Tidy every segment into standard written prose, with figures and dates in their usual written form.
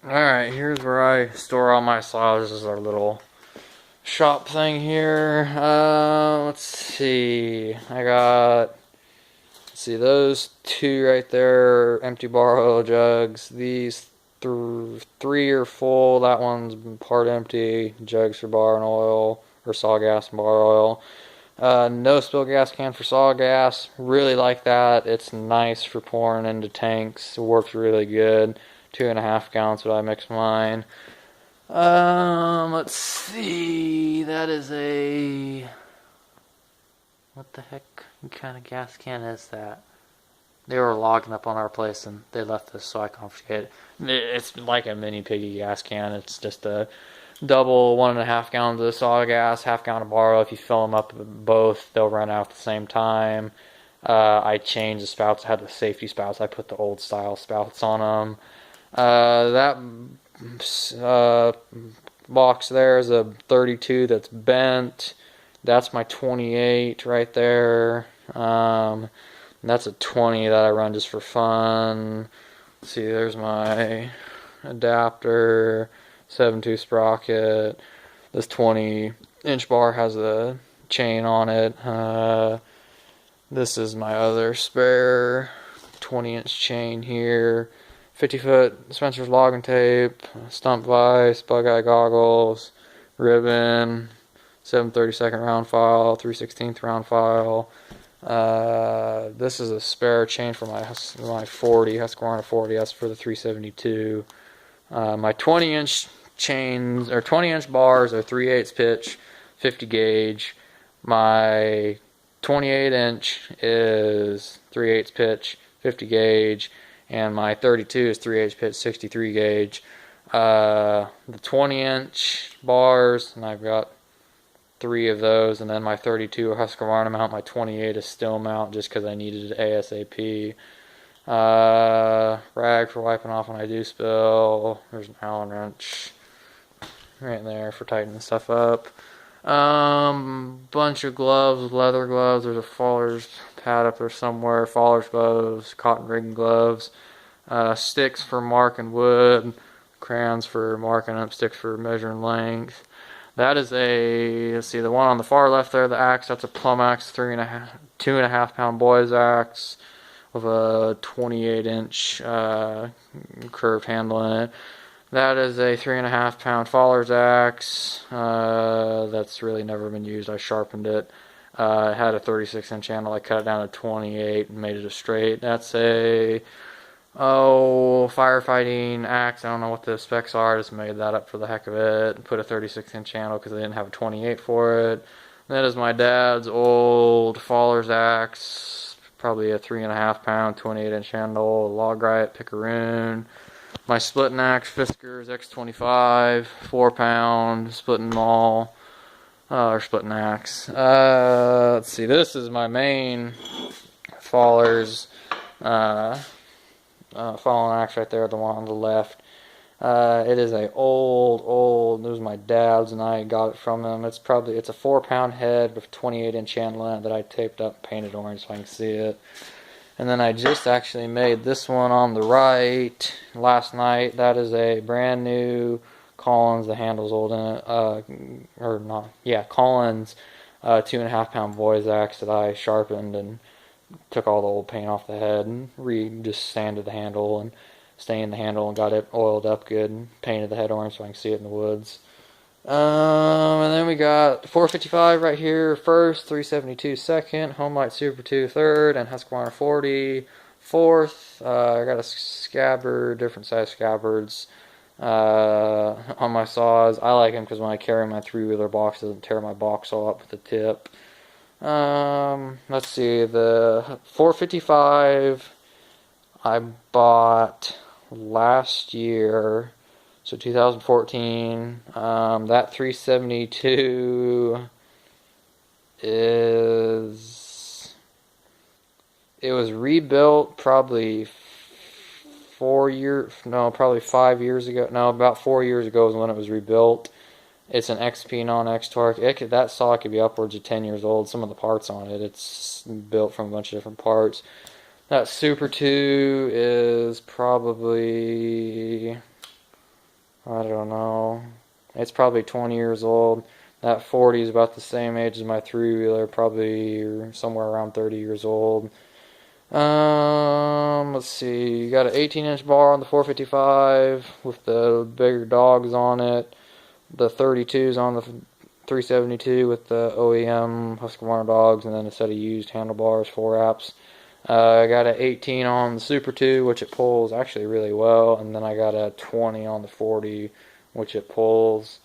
Alright, here's where I store all my saws. This is our little shop thing here. Let's see. Let's see, those two right there, empty bar oil jugs. These three are full. That one's part empty. Jugs for bar and oil, or saw gas and bar oil. No spill gas can for saw gas. Really like that. It's nice for pouring into tanks. It works really good. 2.5 gallons what I mix mine. Let's see. That is a... What the heck kind of gas can is that? They were logging up on our place and they left this so I confiscated it. It's like a mini piggy gas can. It's just a double 1.5 gallons of saw gas, half gallon of bar oil. If you fill them up both, they'll run out at the same time. I changed the spouts. I had the safety spouts. I put the old style spouts on them. That box there is a 32 that's bent. That's my 28 right there. That's a 20 that I run just for fun. Let's see, there's my adapter, 7/2 sprocket. This 20-inch bar has a chain on it. This is my other spare 20-inch chain here. 50-foot Spencer's logging tape, stump vise, bug eye goggles, ribbon, 7/32 round file, 3/16 round file. This is a spare chain for my 40, Husqvarna 40. That's for the 372. My 20-inch chains, or 20-inch bars, are 3/8 pitch, 50 gauge. My 28-inch is 3/8 pitch, 50 gauge, and my 32 is 3/8 pitch, 63 gauge. The 20-inch bars, and I've got 3 of those, and then my 32 are Husqvarna mount. My 28 is still mount just because I needed it ASAP. Rag for wiping off when I do spill. There's an Allen wrench right there for tightening stuff up. Bunch of gloves, leather gloves. There's a Faller's pad up there somewhere. Faller's gloves, cotton rigging gloves. Sticks for marking wood. Crayons for marking up. Sticks for measuring length. That is let's see, the one on the far left there, the axe, that's a plum axe, 2.5 pound boy's axe with a 28-inch curved handle in it. That is a 3.5 pound Faller's axe. That's really never been used. I sharpened it. It had a 36-inch handle. I cut it down to 28 and made it a straight. That's a firefighting axe. I don't know what the specs are. I just made that up for the heck of it. Put a 36-inch handle because I didn't have a 28 for it. That is my dad's old Faller's axe. Probably a 3.5 pound, 28-inch handle. Log Riot Picaroon. My splitting axe, Fiskars X25, 4 pound, splitting maul. Or splitting axe. Let's see. This is my main Faller's fallen axe right there, the one on the left. It is a old, it was my dad's and I got it from him. It's a 4 pound head with 28-inch handle in it that I taped up and painted orange so I can see it. And then I just actually made this one on the right last night. That is a brand new Collins. The handle's old in it. Collins 2.5 pound boy's axe that I sharpened and took all the old paint off the head and just sanded the handle and stained the handle and got it oiled up good and painted the head orange so I can see it in the woods. And then we got 455 right here first, 372 second, Homelight Super 2 third, and Husqvarna 40 fourth. I got a scabbard, different size scabbards on my saws. I like them because when I carry my 3-wheeler box, it doesn't tear my box all up with the tip. Let's see, the 455 I bought last year, so 2014. That 372 it was rebuilt probably probably 5 years ago. No, about 4 years ago is when it was rebuilt. It's an XP non-X torque. That saw could be upwards of 10 years old. Some of the parts on it, it's built from a bunch of different parts. That Super 2 is probably It's probably 20 years old. That 40 is about the same age as my three-wheeler, probably somewhere around 30 years old. Let's see. You got an 18-inch bar on the 455 with the bigger dogs on it. The 32s on the 372 with the OEM Husqvarna dogs, and then a set of used handlebars, 4 apps. I got an 18 on the Super 2, which it pulls actually really well, and then I got a 20 on the 40, which it pulls.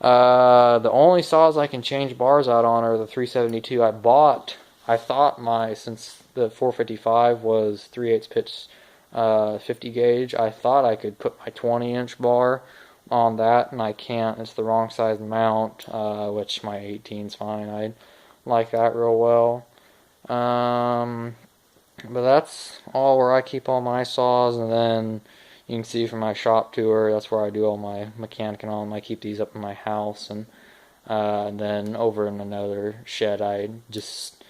The only saws I can change bars out on are the 372 I bought. I thought since the 455 was 3/8 pitch 50 gauge, I thought I could put my 20-inch bar on that, and I can't. It's the wrong size mount, which my 18's fine. I like that real well. But that's all where I keep all my saws, and then you can see from my shop tour, that's where I do all my mechanic and all. I keep these up in my house, and then over in another shed I just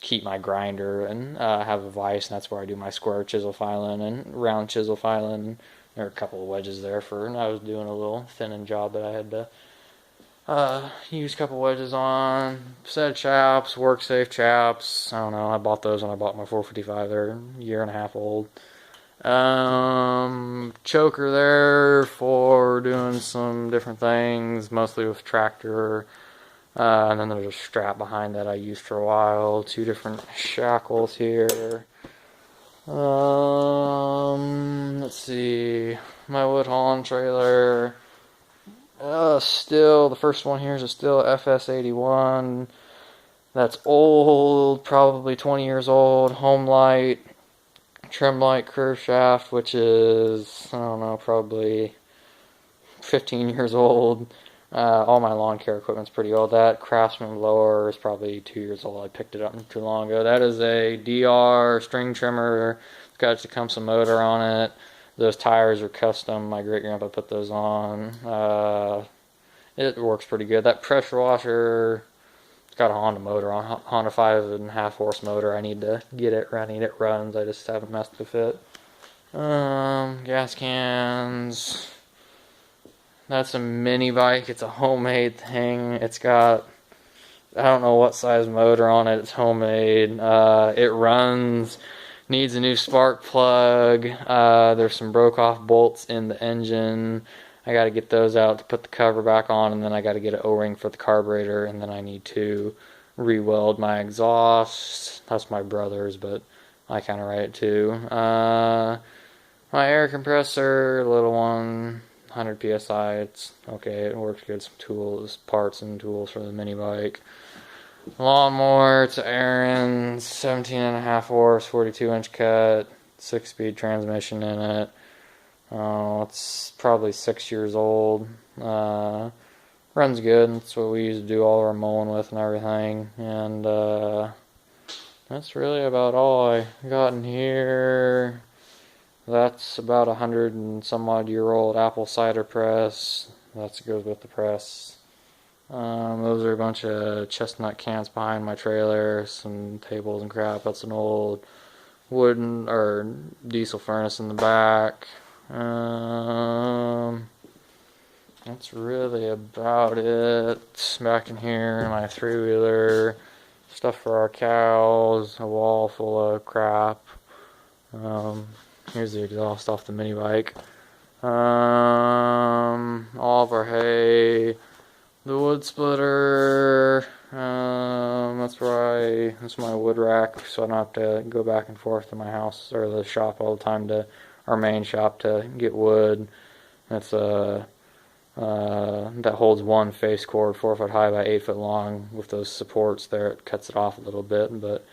keep my grinder and have a vise, and that's where I do my square chisel filing and round chisel filing. There are a couple of wedges there and I was doing a little thinning job that I had to use a couple wedges on. Set of chaps, WorkSafe chaps. I don't know, I bought those when I bought my 455. They're a year and a half old. Choker there for doing some different things, mostly with tractor. And then there's a strap behind that I used for a while. 2 different shackles here. Let's see. My wood hauling trailer. Still, the first one here is a Stihl FS81. That's old, probably 20 years old. Home light, trim light curve shaft, which is, I don't know, probably 15 years old. All my lawn care equipment's pretty old. That Craftsman blower is probably 2 years old. I picked it up not too long ago. That is a DR string trimmer. It's got a Tecumseh motor on it. Those tires are custom. My great grandpa put those on. It works pretty good. That pressure washer, it's got a Honda motor on, Honda 5.5 horse motor. I need to get it running. It runs. I just haven't messed with it. Gas cans. That's a mini bike. It's a homemade thing. It's got, I don't know what size motor on it. It's homemade. It runs. Needs a new spark plug. There's some broke off bolts in the engine. I got to get those out to put the cover back on, and then I got to get an O-ring for the carburetor, and then I need to re-weld my exhaust. That's my brother's, but I kind of write it too. My air compressor, little one, 100 psi. It's okay. It works good. Some tools, parts and tools for the mini bike. Lawnmower, it's Aaron's, 17.5 horse, 42-inch cut, 6-speed transmission in it. It's probably 6 years old. Runs good. That's what we used to do all our mowing with and everything. And that's really about all I got in here. That's about 100 and some odd year old apple cider press. That goes with the press. Those are a bunch of chestnut cans behind my trailer, some tables and crap. That's an old wooden or diesel furnace in the back. That's really about it. Back in here, my 3-wheeler, stuff for our cows, a wall full of crap. Here's the exhaust off the mini bike. All of our hay. The wood splitter, that's my wood rack, so I don't have to go back and forth to my house or the shop all the time to our main shop to get wood. That's that holds one face cord 4 foot high by 8 foot long with those supports there. It cuts it off a little bit, but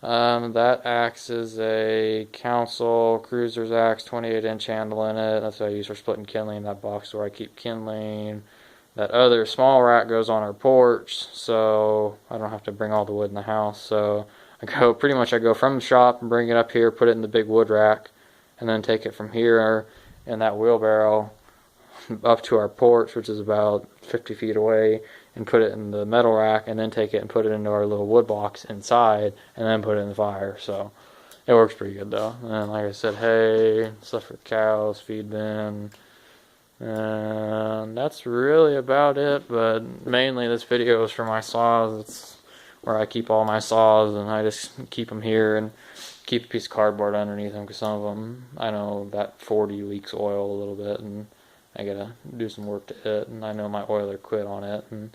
that axe is a Council Cruiser's axe, 28-inch handle in it. That's what I use for splitting kindling. That box where I keep kindling. That other small rack goes on our porch, so I don't have to bring all the wood in the house. So I go from the shop and bring it up here, put it in the big wood rack, and then take it from here in that wheelbarrow up to our porch, which is about 50 feet away, and put it in the metal rack, and then take it and put it into our little wood box inside, and then put it in the fire. So it works pretty good though. And like I said, hay, stuff for cows, feed bin. And that's really about it, but mainly this video is for my saws. It's where I keep all my saws, and I just keep them here and keep a piece of cardboard underneath them, because some of them, I know that 40 leaks oil a little bit, and I gotta do some work to it, and I know my oiler quit on it. And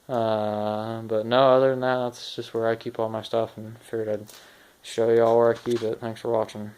but no, other than that, that's just where I keep all my stuff, and figured I'd show y'all where I keep it. Thanks for watching.